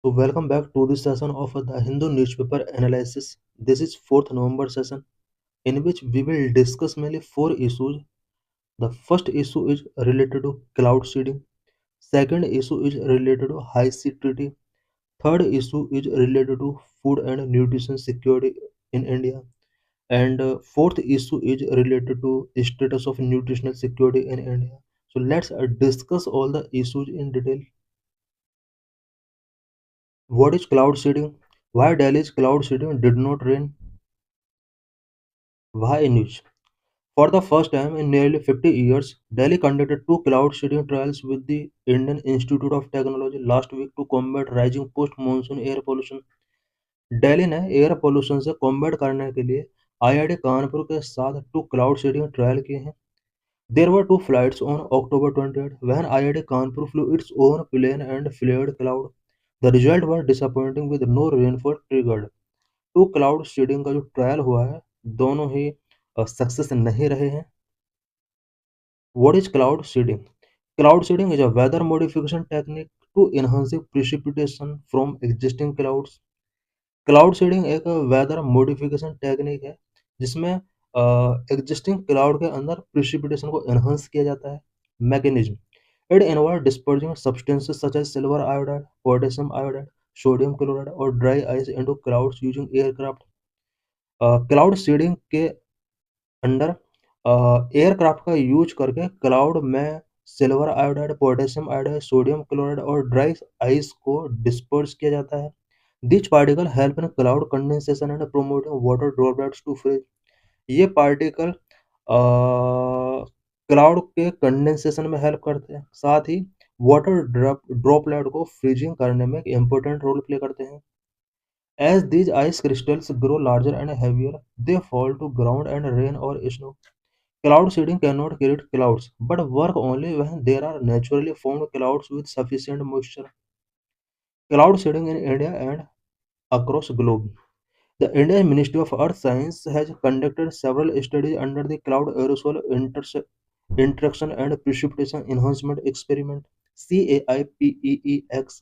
So welcome back to this session of the Hindu newspaper analysis. This is 4th November session in which we will discuss mainly four issues. The first issue is related to cloud seeding. Second issue is related to high seed treaty. Third issue is related to food and nutrition security in India. And fourth issue is related to status of nutritional security in India. So let's discuss all the issues in detail. What is cloud seeding? Why Delhi's cloud seeding did not rain? Why news? For the first time in nearly 50 years, Delhi conducted two cloud seeding trials with the Indian Institute of Technology last week to combat rising post-monsoon air pollution. Delhi ने air pollution से combat करने के लिए IIT Kanpur के साथ to cloud seeding trial किए हैं. There were two flights on October 28 when IIT Kanpur flew its own plane and flared cloud. The result was disappointing with no rainfall triggered. टू cloud seeding का जो trial हुआ है दोनों ही success नहीं रहे हैं. What is cloud seeding? Cloud seeding is a weather modification technique to enhance precipitation from existing clouds. Cloud seeding एक वेदर मॉडिफिकेशन टेक्निक है जिसमें एग्जिस्टिंग क्लाउड के अंदर प्रिसिपिटेशन को एनहांस किया जाता है. Mechanism it involve dispersing substances such as silver iodide, potassium iodide, sodium chloride और dry ice into clouds using aircraft. Cloud seeding के अंडर एयरक्राफ्ट का यूज करके क्लाउड में silver iodide, potassium iodide, sodium chloride और dry ice को disperse किया जाता है. This particle help in cloud condensation and promoting water droplets to freeze. ये पार्टिकल क्लाउड के कंडेंसेशन में हेल्प करते हैं, साथ ही वाटर ड्रॉपलेट को फ्रीजिंग करने में एक इम्पोर्टेंट रोल प्ले करते हैं. As these ice crystals grow larger and heavier, they fall to ground and rain or snow. Cloud seeding cannot create clouds, but work only when there are naturally formed clouds with sufficient moisture. Cloud seeding in India and across globe. The Indian Ministry of Earth Science has conducted several studies under the Cloud Aerosol Interaction and Precipitation Enhancement Experiment CAIPEEX.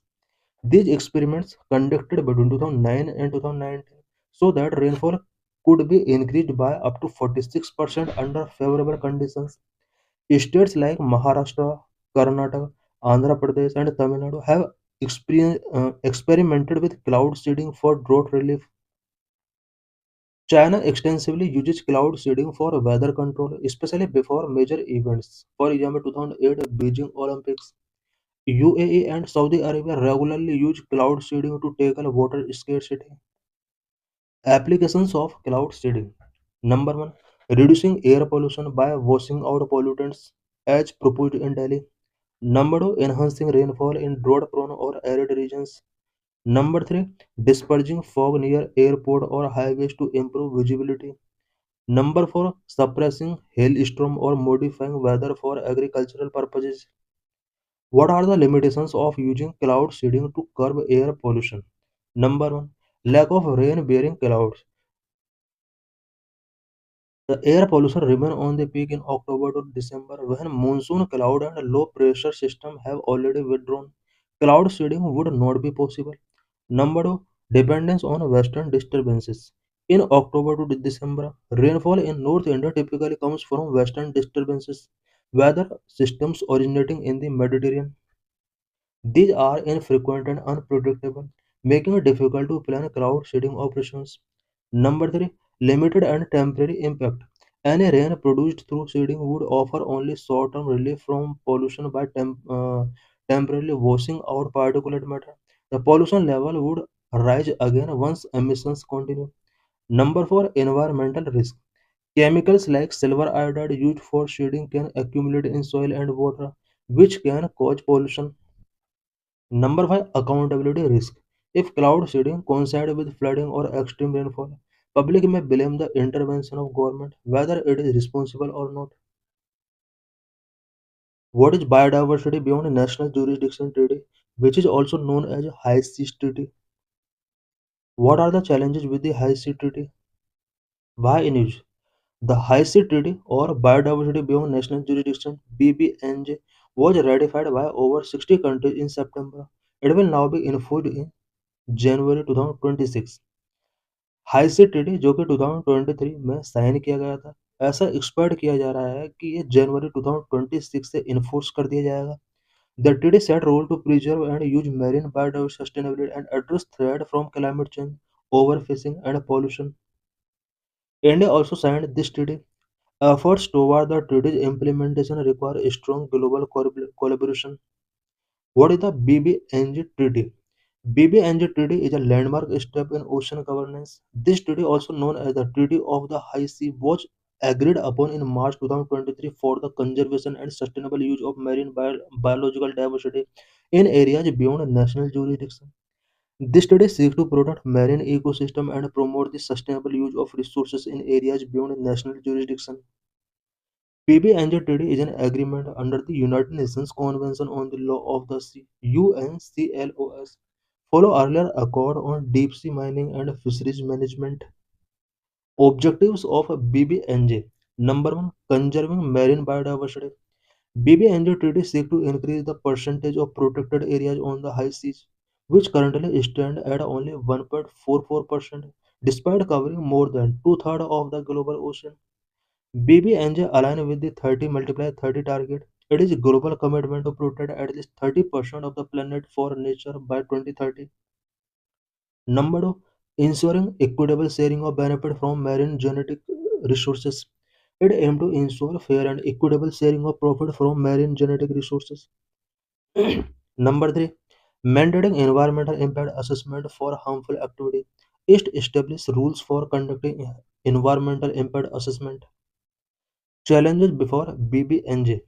These experiments conducted between 2009 and 2019 so that rainfall could be increased by up to 46% under favorable conditions. States like Maharashtra, Karnataka, Andhra Pradesh, and Tamil Nadu have experimented with cloud seeding for drought relief. China extensively uses cloud seeding for weather control, especially before major events. For example, 2008 Beijing Olympics. UAE and Saudi Arabia regularly use cloud seeding to tackle water scarcity. Applications of cloud seeding. Number one, reducing air pollution by washing out pollutants as proposed in Delhi. Number two, enhancing rainfall in drought-prone or arid regions. Number three, dispersing fog near airport or highways to improve visibility. Number four, suppressing hailstorm or modifying weather for agricultural purposes. What are the limitations of using cloud seeding to curb air pollution? Number one, lack of rain-bearing clouds. The air pollution remains on the peak in October to December when monsoon cloud and low pressure system have already withdrawn. Cloud seeding would not be possible. Number two, dependence on western disturbances. In October to December, rainfall in North India typically comes from western disturbances, weather systems originating in the Mediterranean. These are infrequent and unpredictable, making it difficult to plan cloud seeding operations. Number three, limited and temporary impact. Any rain produced through seeding would offer only short-term relief from pollution by temporarily washing out particulate matter. The pollution level would rise again once emissions continue. Number four, environmental risk. Chemicals like silver iodide used for seeding can accumulate in soil and water, which can cause pollution. Number five, accountability risk. If cloud seeding coincides with flooding or extreme rainfall, public may blame the intervention of government, whether it is responsible or not. What is biodiversity beyond national jurisdiction treaty, which is also known as High Seas Treaty? What are the challenges with the High Seas Treaty? Why in use? The High Seas Treaty or Biodiversity Beyond National Jurisdiction (BBNJ) was ratified by over 60 countries in September. It will now be enforced in January 2026। High sea treaty जो कि 2023 में sign किया गया था, ऐसा expect किया जा रहा है कि ये जनवरी 2026 से इन्फोर्स कर दिया जाएगा। The treaty set role to preserve and use marine biodiversity sustainably and address threat from climate change, overfishing, and pollution. India also signed this treaty. Efforts toward the treaty's implementation require strong global collaboration. What is the BBNG Treaty? BBNG Treaty is a landmark step in ocean governance. This treaty, also known as the Treaty of the High Sea, was agreed upon in March 2023 for the conservation and sustainable use of marine biological diversity in areas beyond national jurisdiction. This treaty seeks to protect marine ecosystem and promote the sustainable use of resources in areas beyond national jurisdiction. PBNJ Treaty is an agreement under the United Nations Convention on the Law of the Sea (UNCLOS). Follow earlier accord on deep sea mining and fisheries management. Objectives of BBNJ: Number one, conserving marine biodiversity. BBNJ Treaty seeks to increase the percentage of protected areas on the high seas, which currently stand at only 1.44%, despite covering more than two-thirds of the global ocean. BBNJ align with the 30 multiply 30 target. It is a global commitment to protect at least 30% of the planet for nature by 2030. Number two, ensuring equitable sharing of benefit from marine genetic resources. It aims to ensure fair and equitable sharing of profit from marine genetic resources. Number three, mandating environmental impact assessment for harmful activity. It establishes rules for conducting environmental impact assessment. Challenges before BBNJ.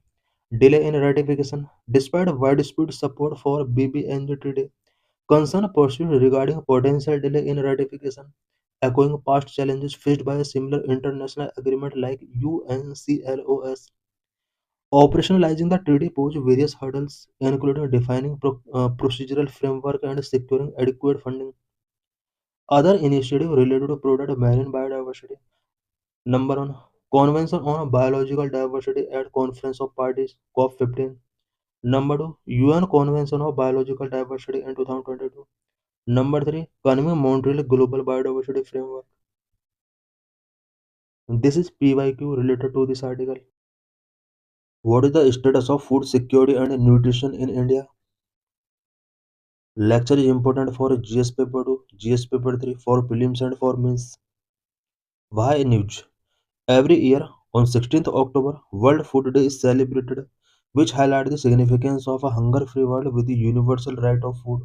Delay in ratification. Despite widespread support for BBNJ today, concern persists regarding potential delay in ratification, echoing past challenges faced by a similar international agreement like UNCLOS. Operationalizing the treaty poses various hurdles, including defining procedural framework and securing adequate funding. Other initiatives related to protect marine biodiversity. Number one, Convention on Biological Diversity at Conference of Parties (COP15). Number two, UN Convention of Biological Diversity in 2022. Number three, Convening Montreal Global Biodiversity Framework. This is PYQ related to this article. What is the status of food security and nutrition in India? Lecture is important for GS paper 2, GS paper 3, for prelims and for mains. Why news? Every year on 16th October, World Food Day is celebrated, which highlights the significance of a hunger-free world with the universal right of food.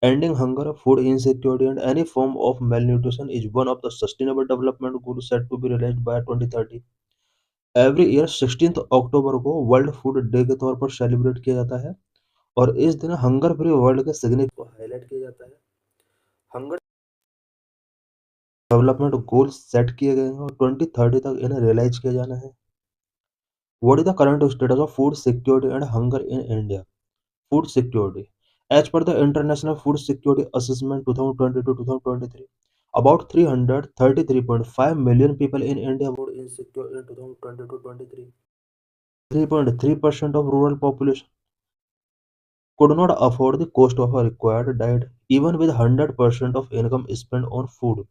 Ending hunger, food insecurity, and any form of malnutrition is one of the sustainable development goals set to be realized by 2030. Every year 16th अक्टूबर को world food day के तौर पर celebrate किया जाता है और इस दिन हंगर फ्री वर्ल्ड के सिग्निफिकेंस को हाईलाइट किया जाता है। हंगर डेवलपमेंट गोल्स सेट किए गए हैं और 2030 तक इन्हें रियलाइज किया जाना है। What is the current status of food security and hunger in India? Food security. As per the International Food Security Assessment 2022-2023, about 333.5 million people in India were insecure in 2022-23. 3.3% of rural population could not afford the cost of a required diet, even with 100% of income spent on food.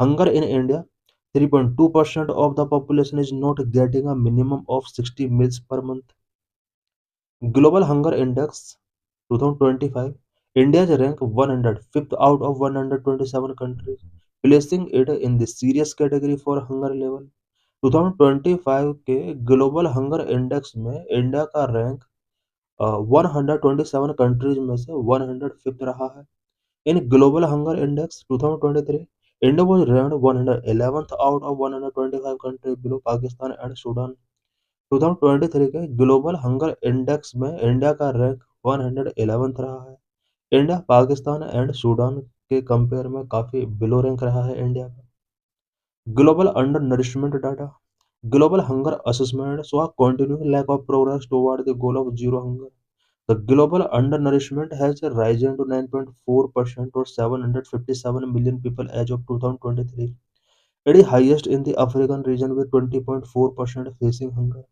Hunger in India: 3.2% of the population is not getting a minimum of 60 meals per month. Global Hunger Index 2025, India is ranked 105th out of 127 countries, placing it in the serious category for hunger level. 2025 के global hunger index में India का rank 127 countries में से 105th रहा है। In global hunger index 2023, India was ranked 111th out of 125 countries below Pakistan and Sudan. 2023 के global hunger index में India का रैंक 111th रहा है। इंडिया पाकिस्तान एंड सूडान के कंपेयर में काफी बिलो रैंक रहा है इंडिया का। Global under nourishment data. Global Hunger Assessment saw a continuing lack of progress toward the goal of zero hunger. The global undernourishment has risen to 9.4% or 757 million people as of 2023. It is highest in the African region with 20.4% facing hunger,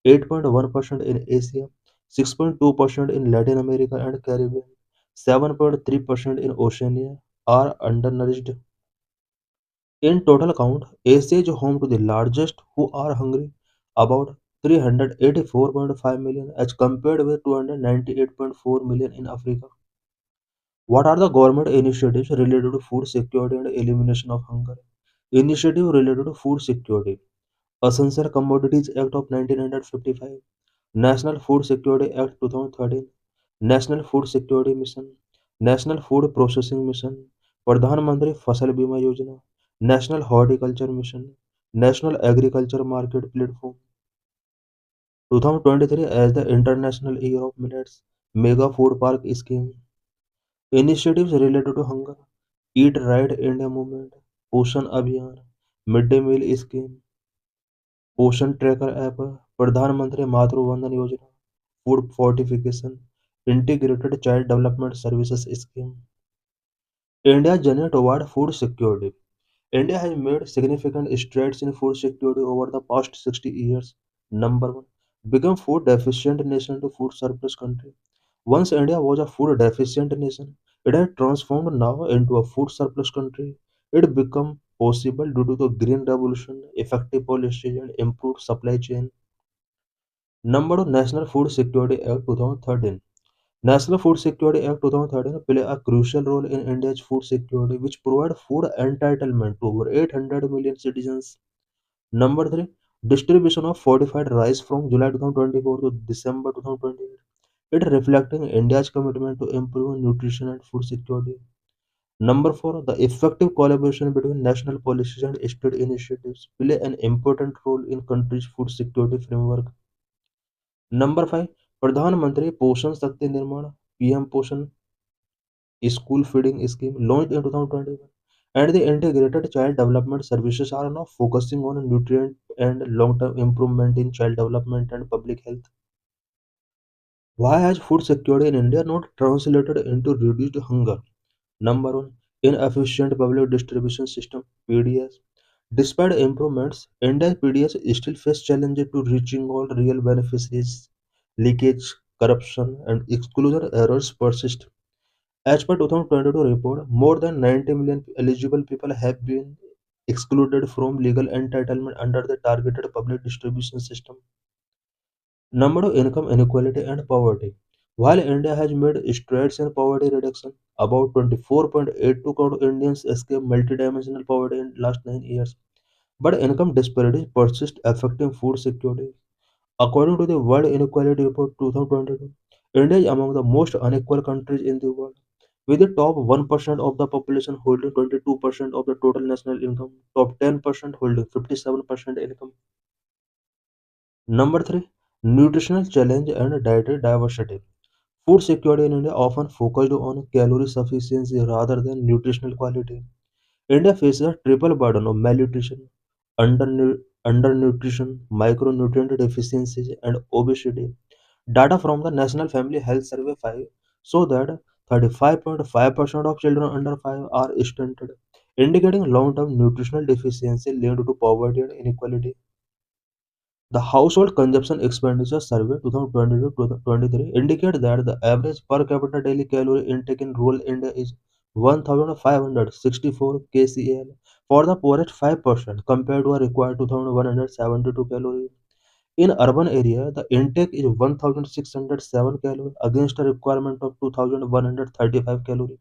8.1% in Asia, 6.2% in Latin America and Caribbean, 7.3% in Oceania are undernourished. In total count, Asia is home to the largest who are hungry, about 384.5 million as compared with 298.4 million in Africa. What are the government initiatives related to food security and elimination of hunger? Initiative related to food security. Essential Commodities Act of 1955, National Food Security Act 2013, National Food Security Mission, National Food Processing Mission, Pradhan Mantri Fasal Bima Yojana, National Horticulture Mission, National Agriculture Market Platform. 2023 as the International Year of Millets, Mega Food Park Scheme. Initiatives related to hunger, Eat Right India Movement, Poshan Abhiyan, Midday Meal Scheme, पोषण tracker app, प्रधानमंत्री मातृ वंदन योजना, food fortification, integrated child development services scheme. India's journey toward food security. India has made significant strides in food security over the past 60 years. Number one, become food deficient nation to food surplus country. Once India was a food deficient nation, it has transformed now into a food surplus country. It became possible due to the green revolution, effective policies, and improved supply chain. Number two, National Food Security Act 2013. National Food Security Act 2013 play a crucial role in India's food security, which provide food entitlement to over 800 million citizens. Number three, distribution of fortified rice from July 2024 to December 2028. It reflecting India's commitment to improve nutrition and food security. Number four, the effective collaboration between national policies and state initiatives play an important role in country's food security framework. Number five, Pradhan Mantri Poshan Shakti Nirman PM Poshan school feeding scheme launched in 2021, and the integrated child development services are now focusing on nutrient and long-term improvement in child development and public health. Why has food security in India not translated into reduced hunger? Number one, inefficient public distribution system (PDS). Despite improvements, India's PDS still face challenges to reaching all real beneficiaries. Leakage, corruption, and exclusion errors persist. As per 2022 report, more than 90 million eligible people have been excluded from legal entitlement under the targeted public distribution system. Number two, income inequality and poverty. While India has made strides in poverty reduction, about 24.82 crore Indians escape multidimensional poverty in last 9 years. But income disparities persist, affecting food security. According to the World Inequality Report 2022, India is among the most unequal countries in the world, with the top 1% of the population holding 22% of the total national income, top 10% holding 57% income. Number 3, nutritional challenge and dietary diversity. Food security in India often focused on calorie sufficiency rather than nutritional quality. India faces a triple burden of malnutrition, undernutrition, micronutrient deficiencies, and obesity. Data from the National Family Health Survey 5 show that 35.5% of children under 5 are stunted, indicating long-term nutritional deficiency linked to poverty and inequality. The Household Consumption Expenditure Survey 2022-2023 indicate that the average per capita daily calorie intake in rural India is 1,564 kcal for the poorest 5% compared to a required 2,172 calories. In urban area, the intake is 1,607 calories against a requirement of 2,135 calories.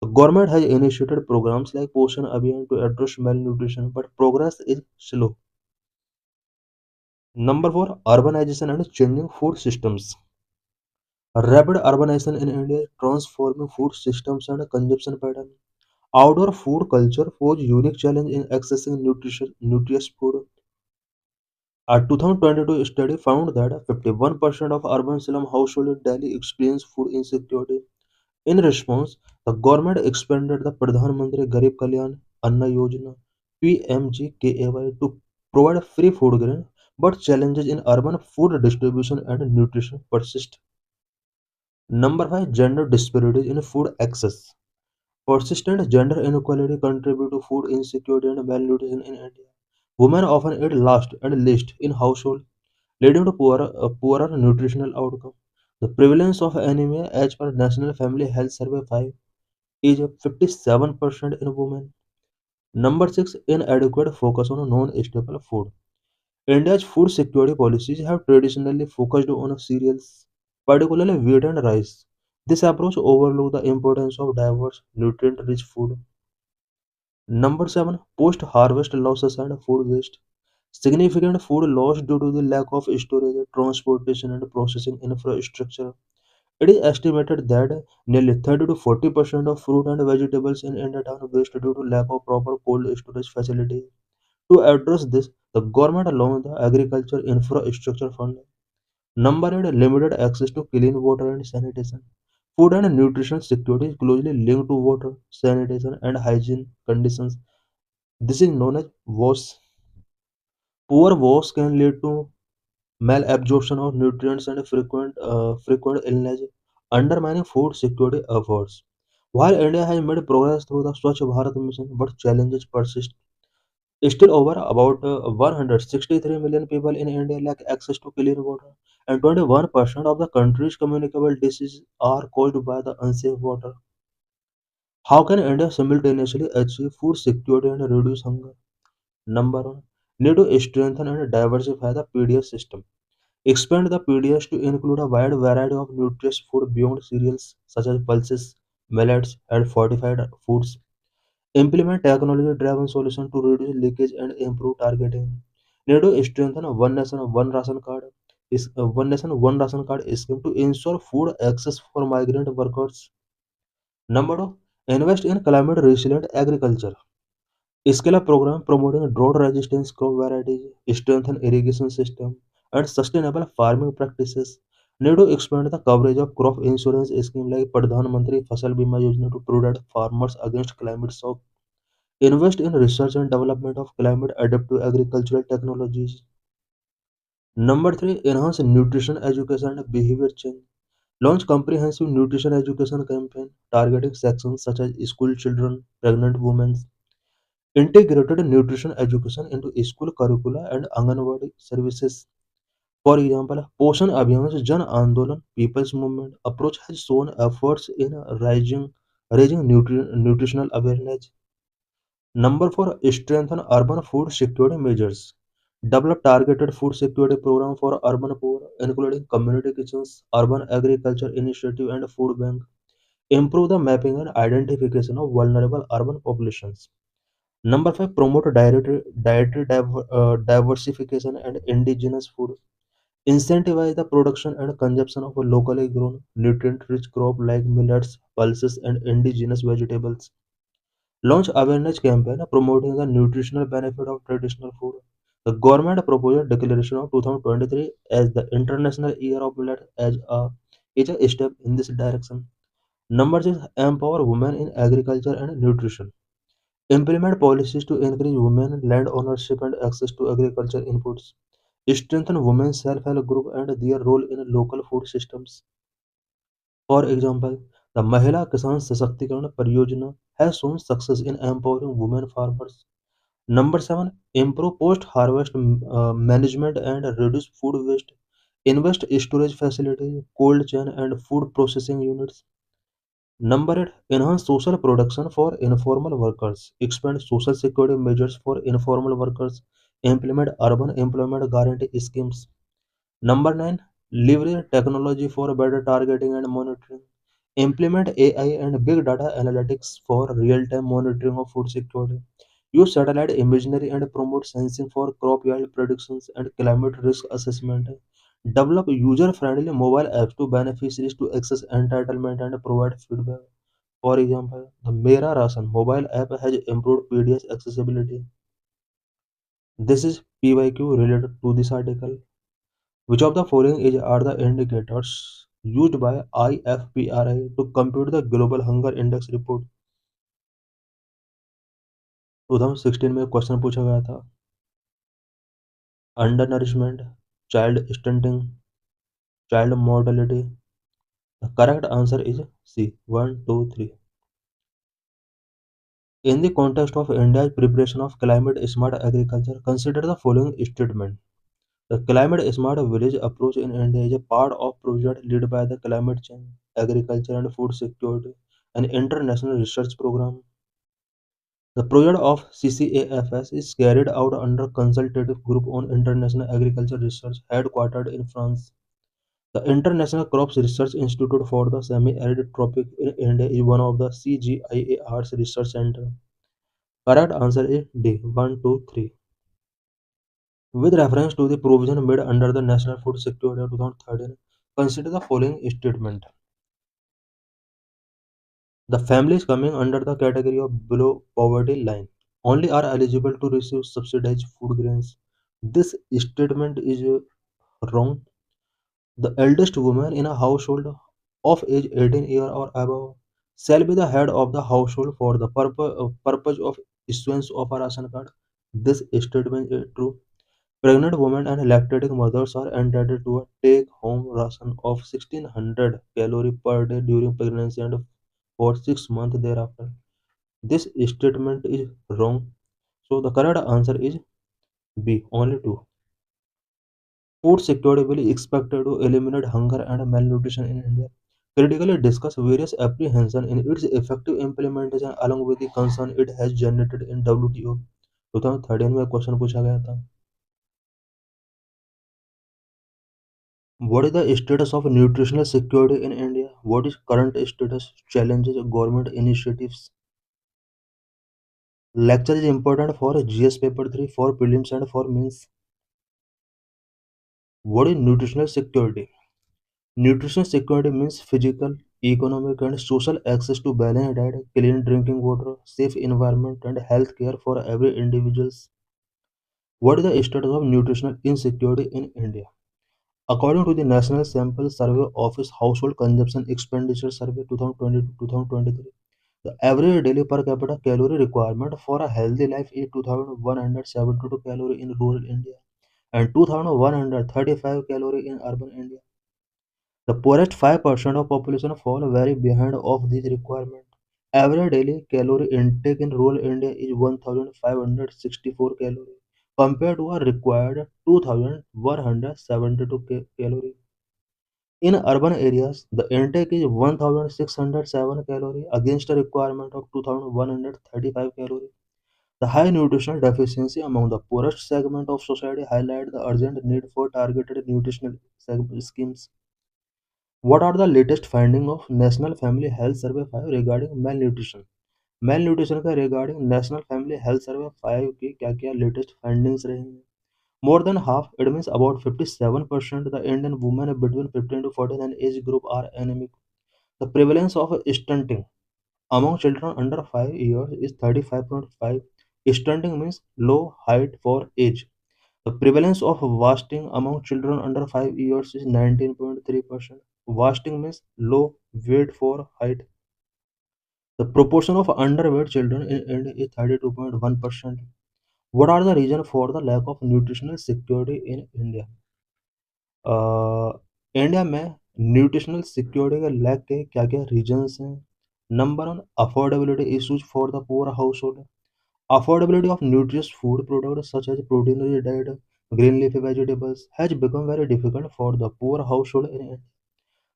The government has initiated programs like Poshan Abhiyan to address malnutrition, but progress is slow. Number four, urbanization and changing food systems. Rapid urbanization in India is transforming food systems and consumption patterns. Outdoor food culture pose unique challenge in accessing nutritious food. A 2022 study found that 51% of urban slum households in Delhi experience food insecurity. In response, the government expanded the Pradhan Mantri Garib Kalyan Anna Yojana (PMGKAY) to provide free food grain, but challenges in urban food distribution and nutrition persist. Number 5, gender disparities in food access. Persistent gender inequality contribute to food insecurity and malnutrition in India. Women often eat last and least in household, leading to poorer nutritional outcome. The prevalence of anemia as per National Family Health Survey 5 is 57% in women. Number 6, inadequate focus on non-staple food. India's food security policies have traditionally focused on cereals, particularly wheat and rice. This approach overlooks the importance of diverse, nutrient-rich food. Number 7, post-harvest losses and food waste. Significant food loss due to the lack of storage, transportation, and processing infrastructure. It is estimated that nearly 30 to 40% of fruit and vegetables in India are waste due to lack of proper cold storage facilities. To address this, the government launched the Agriculture Infrastructure Fund. Number 8, limited access to clean water and sanitation. Food and nutrition security is closely linked to water, sanitation, and hygiene conditions. This is known as WAS. Poor WAS can lead to malabsorption of nutrients and frequent illness, undermining food security efforts. While India has made progress through the Swachh Bharat mission, but challenges persist. Still, over about 163 million people in India lack access to clean water, and 21% of the country's communicable diseases are caused by the unsafe water. How can India simultaneously achieve food security and reduce hunger? Number one, need to strengthen and diversify the PDS system. Expand the PDS to include a wide variety of nutritious food beyond cereals such as pulses, millets, and fortified foods. Implement technology-driven solutions to reduce leakage and improve targeting. Need to strengthen a one nation one ration card is a one nation one ration card scheme to ensure food access for migrant workers. Number two, invest in climate resilient agriculture. Scale up program promoting drought resistance crop varieties, strengthen irrigation system, and sustainable farming practices. Need to expand the coverage of crop insurance scheme like Pradhan Mantri Fasal Bima Yojana to protect farmers against climate shock. Invest in research and development of climate adaptive agricultural technologies. Number 3, enhance nutrition education and behavior change. Launch comprehensive nutrition education campaign targeting sections such as school children, pregnant women. Integrated nutrition education into school curricula and Anganwadi services. For example, Poshan Abhiyan's Jan Andolan People's Movement approach has shown efforts in raising nutritional awareness. Number 4, strengthen urban food security measures. Develop targeted food security program for urban poor, including community kitchens, urban agriculture initiative, and food bank. Improve the mapping and identification of vulnerable urban populations. Number 5, promote diversification and indigenous food. Incentivize the production and consumption of a locally grown, nutrient-rich crop like millets, pulses, and indigenous vegetables. Launch awareness campaign promoting the nutritional benefit of traditional food. The government proposed declaration of 2023 as the International Year of Millet is a step in this direction. Number 6, empower women in agriculture and nutrition. Implement policies to encourage women land ownership and access to agriculture inputs. Strengthen women's self-help group and their role in local food systems. For example, the Mahila Kisan Sashaktikarana Pariyojana has shown success in empowering women farmers. Number 7, improve post-harvest management and reduce food waste. Invest storage facilities, cold chain, and food processing units. Number 8, enhance social protection for informal workers. Expand social security measures for informal workers. Implement urban employment guarantee schemes. Number 9, leverage technology for better targeting and monitoring. Implement AI and big data analytics for real-time monitoring of food security. Use satellite imagery and promote sensing for crop yield predictions and climate risk assessment. Develop user-friendly mobile apps to beneficiaries to access entitlement and provide feedback. For example, the Mera Rasan mobile app has improved PDS accessibility. This is PYQ related to this article. Which of the following are the indicators used by IFPRI to compute the Global Hunger Index report? 2016 में question पूछा गया था. Undernourishment, child stunting, child mortality. The correct answer is C. 1, 2, 3. In the context of India's preparation of climate smart agriculture, consider the following statement. The climate smart village approach in India is a part of project led by the Climate Change, Agriculture and Food Security, an international research program. The project of CCAFS is carried out under Consultative Group on International Agriculture Research headquartered in France. The International Crops Research Institute for the Semi-Arid Tropic in India is one of the CGIAR's research center. Correct answer is D. 1, 2, 3. With reference to the provision made under the National Food Security Act 2013, consider the following statement. The families coming under the category of below poverty line only are eligible to receive subsidized food grains. This statement is wrong. The eldest woman in a household of age 18 years or above shall be the head of the household for the purpose of issuance of a ration card. This statement is true. Pregnant women and lactating mothers are entitled to a take-home ration of 1600 calories per day during pregnancy and for 6 months thereafter. This statement is wrong. So the correct answer is B, only two. Food security will be expected to eliminate hunger and malnutrition in India. Critically discuss various apprehensions in its effective implementation along with the concern it has generated in WTO. 2013 में question पूछा गया था. What is the status of nutritional security in India? What is current status, challenges, government initiatives? Lecture is important for GS paper 3, for prelims and for mains. What is nutritional security? Nutritional security means physical, economic and social access to balanced diet, clean drinking water, safe environment and health care for every individuals. What is the status of nutritional insecurity in India? According to the National Sample Survey Office Household Consumption Expenditure Survey 2020 to 2023, the average daily per capita calorie requirement for a healthy life is 2172 calories in rural India and 2135 calories in urban India. The poorest 5% of population fall very behind of these requirements. Average daily calorie intake in rural India is 1564 calories compared to a required 2172 calories. In urban areas, the intake is 1607 calories against a requirement of 2135 calories. The high nutritional deficiency among the poorest segment of society highlight the urgent need for targeted nutritional schemes. What are the latest findings of National Family Health Survey 5 regarding malnutrition? Malnutrition का regarding National Family Health Survey 5 की क्या-क्या latest findings रही हैं? More than half, it means about 57% the Indian women between 15 to 49 age group are anemic. The prevalence of stunting among children under 5 years is 35.5. Stunting means low height for age. The prevalence of wasting among children under 5 years is 19.3%. Wasting means low weight for height. The proportion of underweight children in India is 32.1%. What are the reasons for the lack of nutritional security in India? A, India में nutritional security के lack के क्या-क्या reasons हैं? Number 1, affordability issues for the poor household. Affordability of nutritious food products such as protein-rich diet, green leafy vegetables has become very difficult for the poor household in India.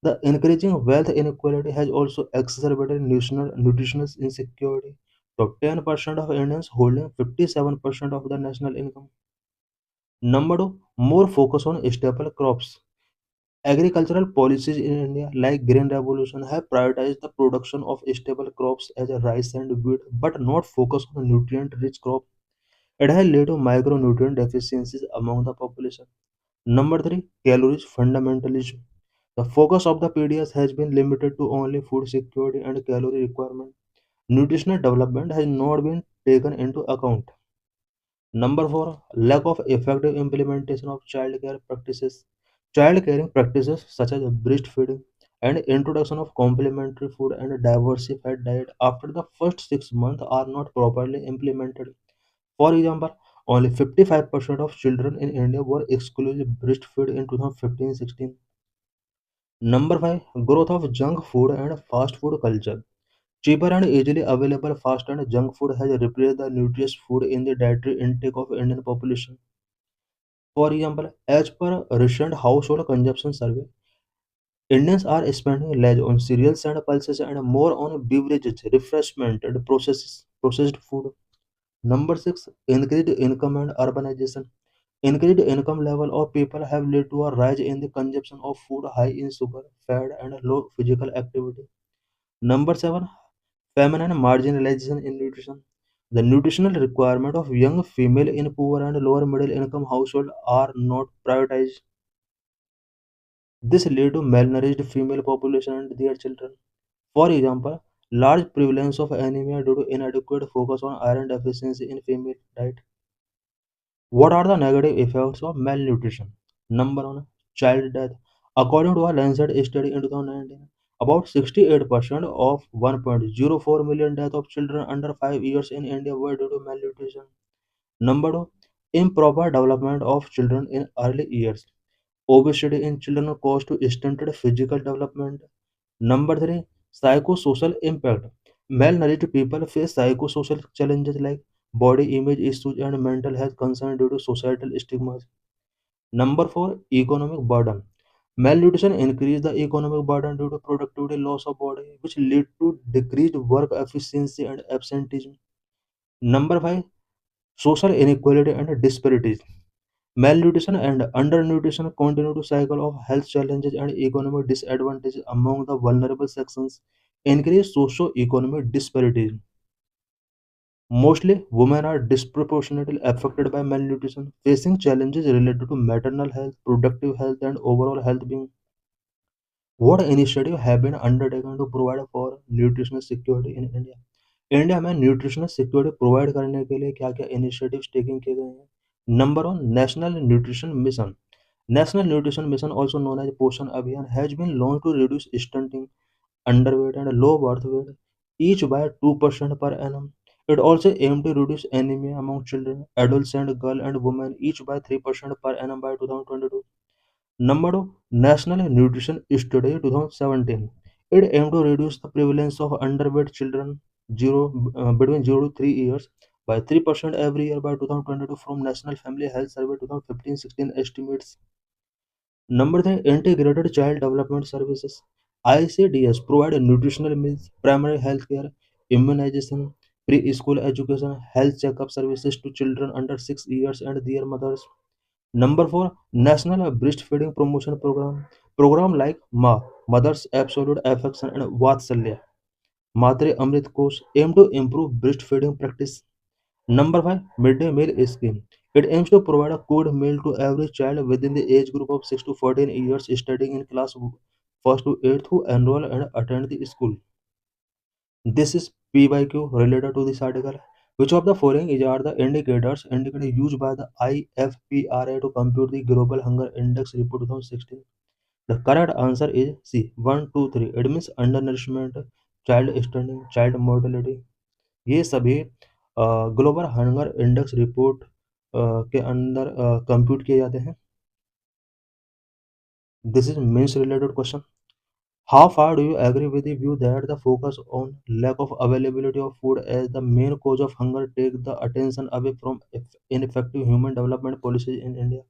The increasing wealth inequality has also exacerbated nutritional insecurity. So 10% of Indians holding 57% of the national income. Number two, more focus on staple crops. Agricultural policies in India, like Green Revolution, have prioritized the production of staple crops as rice and wheat, but not focus on nutrient-rich crops. It has led to micronutrient deficiencies among the population. Number three, calories fundamentalism. The focus of the PDS has been limited to only food security and calorie requirement. Nutritional development has not been taken into account. Number four, lack of effective implementation of child care practices. Child caring practices such as breastfeeding and introduction of complementary food and diversified diet after the first 6 months are not properly implemented. For example, only 55% of children in India were exclusively breastfed in 2015-16. Number 5, growth of junk food and fast food culture. Cheaper and easily available fast and junk food has replaced the nutritious food in the dietary intake of Indian population. For example, as per a recent household consumption survey, Indians are spending less on cereals and pulses and more on beverages, refreshment, and processed food. Number six, increased income and urbanization. Increased income level of people have led to a rise in the consumption of food high in sugar, fat, and low physical activity. Number seven, famine and marginalization in nutrition. The nutritional requirement of young female in poor and lower middle income households are not prioritized. This led to malnourished female population and their children. For example, large prevalence of anemia due to inadequate focus on iron deficiency in female diet. What are the negative effects of malnutrition? Number one, child death. According to a Lancet study in 2019, about 68% of 1.04 million deaths of children under 5 years in India were due to malnutrition. Number two, improper development of children in early years. Obesity in children causes to stunted physical development. Number three, psychosocial impact. Malnourished people face psychosocial challenges like body image issues and mental health concerns due to societal stigmas. Number four, economic burden. Malnutrition increases the economic burden due to productivity loss of body, which lead to decreased work efficiency and absenteeism. Number five, social inequality and disparities. Malnutrition and undernutrition continue to cycle of health challenges and economic disadvantages among the vulnerable sections, increase socio-economic disparities. Mostly, women are disproportionately affected by malnutrition, facing challenges related to maternal health, productive health, and overall health being. What initiatives have been undertaken to provide for nutritional security in India? India में nutritional security provide करने के लिए क्या क्या initiatives taking किए गए हैं? Number one, national nutrition mission. National Nutrition Mission, also known as Poshan Abhiyan, has been launched to reduce stunting, underweight, and low birth weight, each by 2% per annum. It also aimed to reduce anemia among children, adults, and girls and women, each by 3% per annum by 2022. Number two, National Nutrition Study 2017. It aimed to reduce the prevalence of underweight children between 0 to 3 years by 3% every year by 2022 from National Family Health Survey 2015-16 estimates. Number three, Integrated Child Development Services. ICDS provide nutritional meals, primary health care, immunization, preschool education, health checkup services to children under 6 years and their mothers. Number four, National Breastfeeding Promotion Program. Program like Mother's Absolute Affection and Vatsalya, Matre Amrit Kosh aim to improve breastfeeding practice. Number five, midday meal scheme. It aims to provide a good meal to every child within the age group of 6 to 14 years studying in class 1st to 8th who enroll and attend the school. This is PYQ related to this article. Which of the following is are the indicators used by the IFPRA to compute the Global Hunger Index report 2016? The correct answer is C. 1, 2, 3. It means undernourishment, child stunting, child mortality. ये सभी global hunger index report के अंदर compute किए जाते हैं. This is means related question. How far do you agree with the view that the focus on lack of availability of food as the main cause of hunger take the attention away from ineffective human development policies in India?